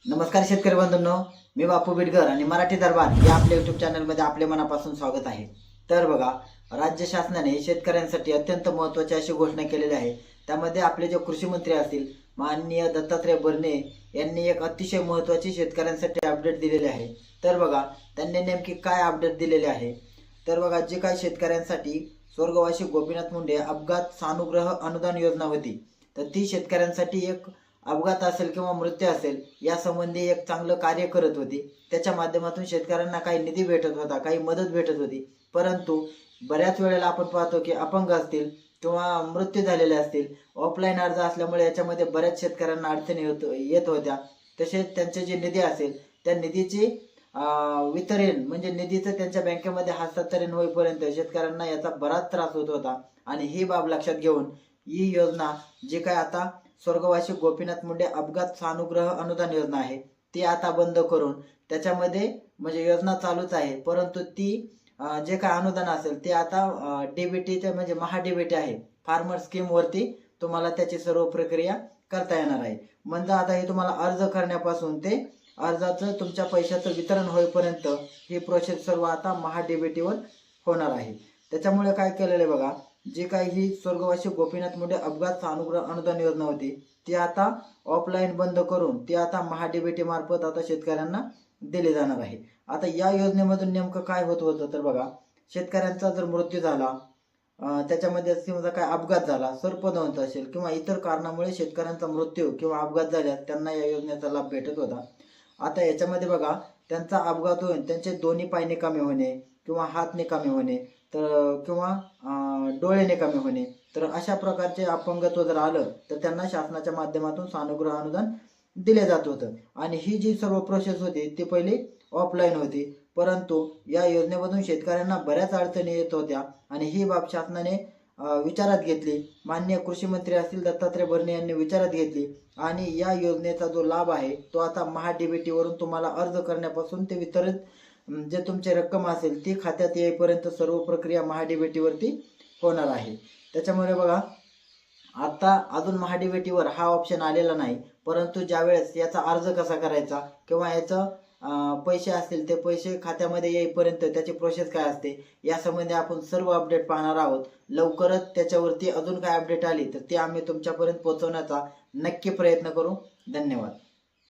नमस्कार शेतकरी बंधूंनो, मी बापू बिडकर आणि मराठी दरबार या आपल्या यूट्यूब चॅनलमध्ये आपले मनापासून स्वागत आहे। तर बघा, राज्य शासनाने शेतकऱ्यांसाठी अत्यंत महत्त्वाची अशी घोषणा केलेली आहे। त्यामध्ये आपले जे कृषी मंत्री असतील माननीय दत्तात्रय भरणे यांनी एक अतिशय महत्त्वाची शेतकऱ्यांसाठी अपडेट दिलेली आहे। तर बघा, त्यांनी नेमकी काय अपडेट दिलेली आहे। तर बघा, जे काही शेतकऱ्यांसाठी स्वर्गवासी गोपीनाथ मुंडे अपघात सानुग्रह अनुदान योजना होती, तर ती शेतकऱ्यांसाठी एक अपघात असेल किंवा मृत्यू असेल यासंबंधी एक चांगलं कार्य करत होती। त्याच्या माध्यमातून शेतकऱ्यांना काही निधी भेटत होता, काही मदत भेटत होती। परंतु बऱ्याच वेळेला आपण पाहतो की अपंग असतील किंवा मृत्यू झालेले असतील, ऑफलाईन अर्ज असल्यामुळे याच्यामध्ये बऱ्याच शेतकऱ्यांना अडचणी येत होत्या। तसेच त्यांचे जे निधी असेल त्या निधीची वितरण म्हणजे निधीचं त्यांच्या बँकेमध्ये हस्तांतरण होईपर्यंत शेतकऱ्यांना याचा बराच त्रास होत होता। आणि ही बाब लक्षात घेऊन ही योजना जी काय आता स्वर्गवासी गोपीनाथ मुंडे अपघात सानुग्रह अनुदान योजना आहे ती आता बंद करून त्याच्यामध्ये म्हणजे योजना चालूच आहे, परंतु ती जे काय अनुदान असेल ते आता डीबीटीचे म्हणजे महाडीबीटी आहे फार्मर स्कीम वरती तुम्हाला त्याची सर्व प्रक्रिया करता येणार आहे। म्हणजे आता हे तुम्हाला अर्ज करण्यापासून ते अर्जाचं तुमच्या पैशाचं वितरण होईपर्यंत ही प्रोसेस सर्व आता महाडीबीटीवर होणार आहे। त्याच्यामुळे काय केलेलं आहे बघा, जी काही ही स्वर्गवासी गोपीनाथ मुंडे अपघात सानुग्रह अनुदान योजना होती ती आता ऑफलाईन बंद करून ती आता महाडीबीटी मार्फत आता शेतकऱ्यांना दिली जाणार आहे। आता या योजनेमधून नेमकं काय होत होतं तर बघा, शेतकऱ्यांचा जर मृत्यू झाला, त्याच्यामध्ये समजा काय अपघात झाला, सर्पदंश असेल किंवा इतर कारणामुळे शेतकऱ्यांचा मृत्यू किंवा अपघात झाल्यास त्यांना या योजनेचा लाभ भेटत होता। आता याच्यामध्ये बघा, त्यांचा अपघात होऊन त्यांचे दोन्ही पाय निकामी होणे किंवा हात निकामी होणे तर किंवा डोळे निकामी होणे, तर अशा प्रकारचे अपंगत्व जर आलं तर त्यांना शासनाच्या माध्यमातून सानुग्रह अनुदान दिले जात होतं। आणि ही जी सर्व प्रोसेस होती ती पहिली ऑफलाईन होती, परंतु या योजनेमधून शेतकऱ्यांना बऱ्याच अडचणी येत होत्या आणि ही बाब शासनाने विचारात घेतली। माननीय कृषी मंत्री असतील दत्तात्रय भरणे यांनी विचारात घेतली आणि या योजनेचा जो लाभ आहे तो आता महाडीबीटी वरून तुम्हाला अर्ज करण्यापासून ते वितरित जे तुमची रक्कम असेल ती खात्यात येईपर्यंत सर्व प्रक्रिया महाडीबीटी वरती होणार आहे। त्याच्यामुळे बघा, आता अजून महाडीबीटीवर हा ऑप्शन आलेला नाही, परंतु ज्यावेळेस याचा अर्ज कसा करायचा किंवा याचं पैसे असतील ते पैसे खात्यामध्ये येईपर्यंत त्याची प्रोसेस काय असते यासंबंधी आपण सर्व अपडेट पाहणार आहोत। लवकरच त्याच्यावरती अजून काय अपडेट आली तर ती आम्ही तुमच्यापर्यंत पोहोचवण्याचा नक्की प्रयत्न करू। धन्यवाद।